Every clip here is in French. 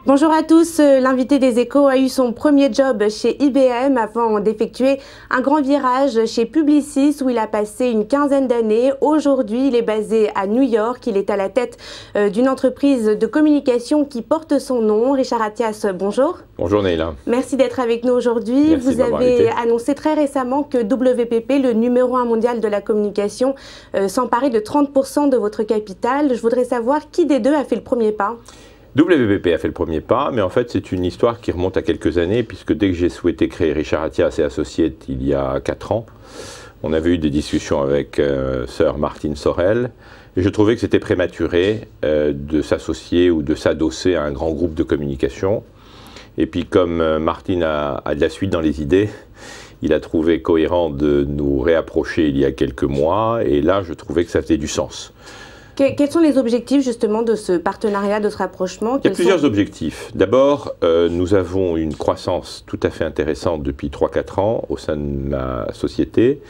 Bonjour à tous, l'invité des Échos a eu son premier job chez IBM avant d'effectuer un grand virage chez Publicis où il a passé une quinzaine d'années. Aujourd'hui, il est basé à New York, il est à la tête d'une entreprise de communication qui porte son nom. Richard Attias, bonjour. Bonjour Neila. Merci d'être avec nous aujourd'hui. Vous avez annoncé très récemment que WPP, le numéro 1 mondial de la communication, s'emparait de 30% de votre capital. Je voudrais savoir qui des deux a fait le premier pas. WPP a fait le premier pas, mais en fait c'est une histoire qui remonte à quelques années, puisque dès que j'ai souhaité créer Richard Attias et Associés il y a 4 ans, on avait eu des discussions avec Sir Martin Sorrell, et je trouvais que c'était prématuré de s'associer ou de s'adosser à un grand groupe de communication. Et puis comme Martin a de la suite dans les idées, il a trouvé cohérent de nous réapprocher il y a quelques mois, et là je trouvais que ça faisait du sens. Quels sont les objectifs justement de ce partenariat, de ce rapprochement? Il y a plusieurs objectifs. D'abord, nous avons une croissance tout à fait intéressante depuis 3-4 ans au sein de ma société,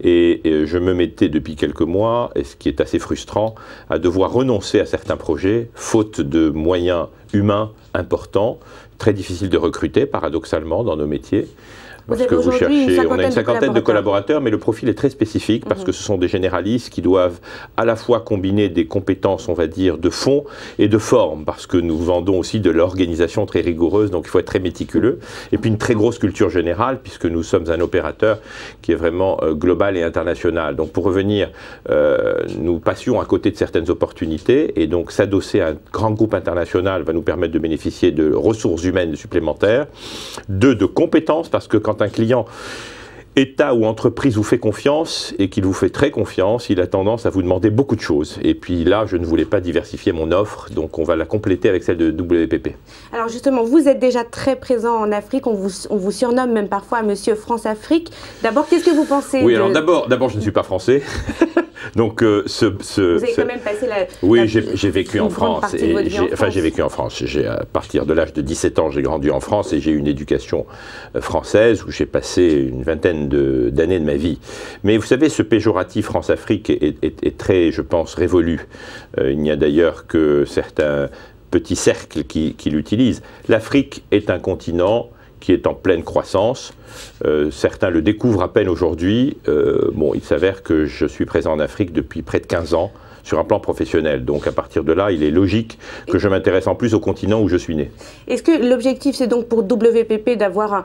et je me mettais depuis quelques mois, et ce qui est assez frustrant, à devoir renoncer à certains projets, faute de moyens humains importants, très difficiles de recruter paradoxalement dans nos métiers. Parce que vous cherchez, on a une cinquantaine de collaborateurs, mais le profil est très spécifique parce que ce sont des généralistes qui doivent à la fois combiner des compétences, on va dire, de fond et de forme, parce que nous vendons aussi de l'organisation très rigoureuse, donc il faut être très méticuleux. Et puis une très grosse culture générale, puisque nous sommes un opérateur qui est vraiment global et international. Donc pour revenir, nous passions à côté de certaines opportunités, et donc s'adosser à un grand groupe international va nous permettre de bénéficier de ressources humaines supplémentaires, de compétences, parce que quand un client, État ou entreprise vous fait confiance et qu'il vous fait très confiance, il a tendance à vous demander beaucoup de choses. Et puis là, je ne voulais pas diversifier mon offre, donc on va la compléter avec celle de WPP. Alors justement, vous êtes déjà très présent en Afrique, on vous surnomme même parfois Monsieur France-Afrique. D'abord, qu'est-ce que vous pensez? Oui, alors d'abord, je ne suis pas français. Donc, vous avez quand même passé la... Oui, j'ai vécu en France. Enfin, j'ai vécu en France. À partir de l'âge de 17 ans, j'ai grandi en France et j'ai eu une éducation française où j'ai passé une vingtaine d'années de ma vie. Mais vous savez, ce péjoratif France-Afrique est très, je pense, révolu. Il n'y a d'ailleurs que certains petits cercles qui l'utilisent. L'Afrique est un continent qui est en pleine croissance. Certains le découvrent à peine aujourd'hui. Bon, il s'avère que je suis présent en Afrique depuis près de 15 ans sur un plan professionnel. Donc à partir de là, il est logique que je m'intéresse en plus au continent où je suis né. Est-ce que l'objectif, c'est donc pour WPP d'avoir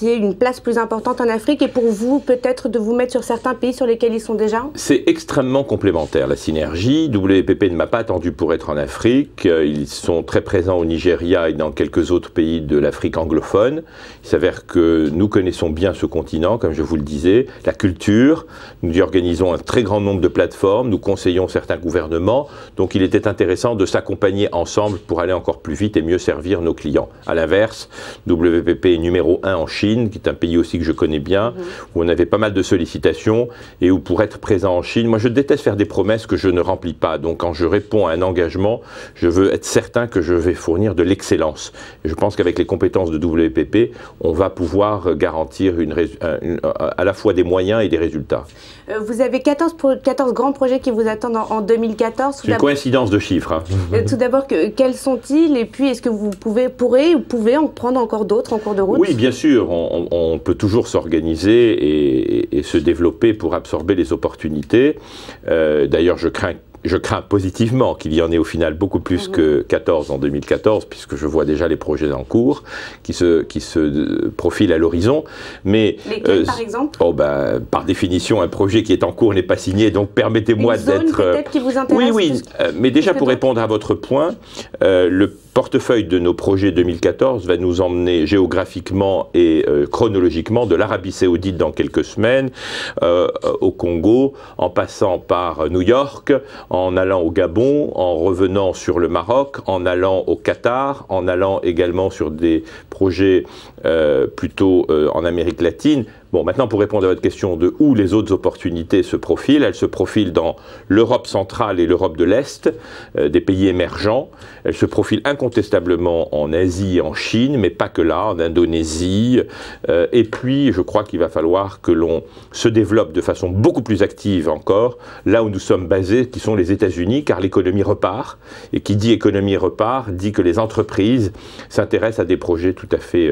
une place plus importante en Afrique, et pour vous, peut-être de vous mettre sur certains pays sur lesquels ils sont déjà? C'est extrêmement complémentaire, la synergie. WPP ne m'a pas attendu pour être en Afrique. Ils sont très présents au Nigeria et dans quelques autres pays de l'Afrique anglophone. Il s'avère que nous connaissons bien ce continent, comme je vous le disais, la culture. Nous y organisons un très grand nombre de plateformes. Nous conseillons certains gouvernements, donc il était intéressant de s'accompagner ensemble pour aller encore plus vite et mieux servir nos clients. À l'inverse, WPP est numéro 1 en Chine, qui est un pays aussi que je connais bien, où on avait pas mal de sollicitations, et où pour être présent en Chine, moi je déteste faire des promesses que je ne remplis pas, donc quand je réponds à un engagement, je veux être certain que je vais fournir de l'excellence. Et je pense qu'avec les compétences de WPP, on va pouvoir garantir à la fois des moyens et des résultats. Vous avez 14 grands projets qui vous attendent en 2014. C'est une coïncidence de chiffres. Hein. Tout d'abord, quels sont-ils? Et puis, est-ce que vous pouvez en prendre encore d'autres en cours de route? Oui, bien sûr. On peut toujours s'organiser et se développer pour absorber les opportunités. D'ailleurs, je crains positivement qu'il y en ait au final beaucoup plus que 14 en 2014, puisque je vois déjà les projets en cours qui se profilent à l'horizon. Mais lesquels, par exemple? Par définition, un projet qui est en cours n'est pas signé, donc permettez-moi d'être... peut-être qui vous intéresse? Oui, mais déjà pour répondre à votre point, le portefeuille de nos projets 2014 va nous emmener géographiquement et chronologiquement de l'Arabie Saoudite dans quelques semaines, au Congo, en passant par New York, en allant au Gabon, en revenant sur le Maroc, en allant au Qatar, en allant également sur des projets plutôt en Amérique latine. Bon, maintenant, pour répondre à votre question de où les autres opportunités se profilent, elles se profilent dans l'Europe centrale et l'Europe de l'Est, des pays émergents. Elles se profilent incontestablement en Asie et en Chine, mais pas que là, en Indonésie. Et puis, je crois qu'il va falloir que l'on se développe de façon beaucoup plus active encore, là où nous sommes basés, qui sont les États-Unis, car l'économie repart. Et qui dit économie repart, dit que les entreprises s'intéressent à des projets tout à fait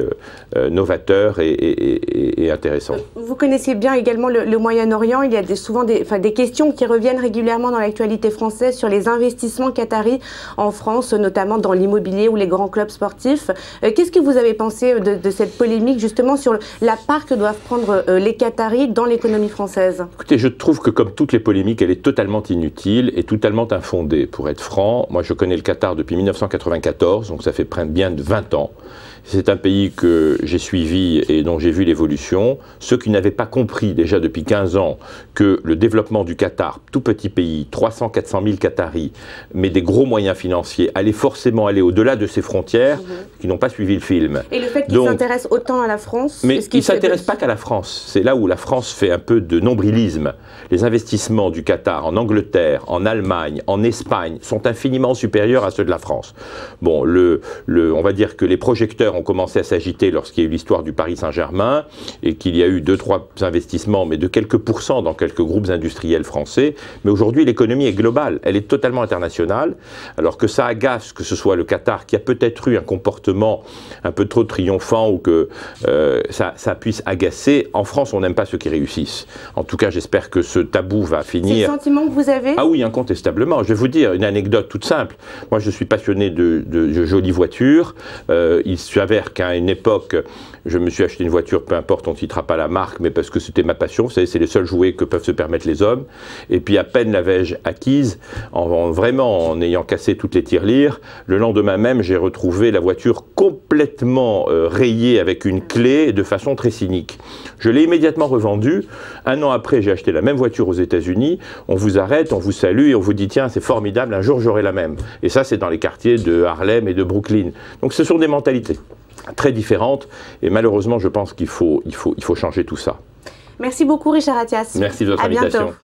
novateurs et intéressants. Vous connaissez bien également le Moyen-Orient. Il y a souvent des questions qui reviennent régulièrement dans l'actualité française sur les investissements qataris en France, notamment dans l'immobilier ou les grands clubs sportifs. Qu'est-ce que vous avez pensé de cette polémique justement sur la part que doivent prendre les Qataris dans l'économie française? Écoutez, je trouve que comme toutes les polémiques, elle est totalement inutile et totalement infondée. Pour être franc, moi je connais le Qatar depuis 1994, donc ça fait bien de 20 ans. C'est un pays que j'ai suivi et dont j'ai vu l'évolution. Ceux qui n'avaient pas compris déjà depuis 15 ans que le développement du Qatar, tout petit pays, 300-400 000 Qataris, mais des gros moyens financiers, allait forcément aller au-delà de ses frontières, qui n'ont pas suivi le film. Et le fait qu'ils s'intéressent autant à la France? Mais ils ne s'intéressent pas qu'à la France. C'est là où la France fait un peu de nombrilisme. Les investissements du Qatar en Angleterre, en Allemagne, en Espagne sont infiniment supérieurs à ceux de la France. Bon, on va dire que les projecteurs ont commencé à s'agiter lorsqu'il y a eu l'histoire du Paris Saint-Germain et qu'il y a eu 2-3 investissements, mais de quelques pourcents dans quelques groupes industriels français. Mais aujourd'hui, l'économie est globale, elle est totalement internationale. Alors que ça agace que ce soit le Qatar qui a peut-être eu un comportement un peu trop triomphant ou que ça puisse agacer. En France, on n'aime pas ceux qui réussissent. En tout cas, j'espère que ce tabou va finir. C'est le sentiment que vous avez? Ah oui, incontestablement. Je vais vous dire une anecdote toute simple. Moi, je suis passionné de jolies voitures. Il s'avère qu'à une époque, je me suis acheté une voiture, peu importe, on ne citera pas la marque, mais parce que c'était ma passion. Vous savez, c'est les seuls jouets que peuvent se permettre les hommes. Et puis à peine l'avais-je acquise, vraiment en ayant cassé toutes les tirelires, le lendemain même, j'ai retrouvé la voiture complètement rayée avec une clé de façon très cynique. Je l'ai immédiatement revendue. Un an après, j'ai acheté la même voiture aux États-Unis. On vous arrête, on vous salue et on vous dit tiens, c'est formidable, un jour j'aurai la même. Et ça, c'est dans les quartiers de Harlem et de Brooklyn. Donc ce sont des mentalités très différentes et malheureusement, je pense qu'il faut changer tout ça. Merci beaucoup Richard Attias. Merci de votre invitation. Bientôt.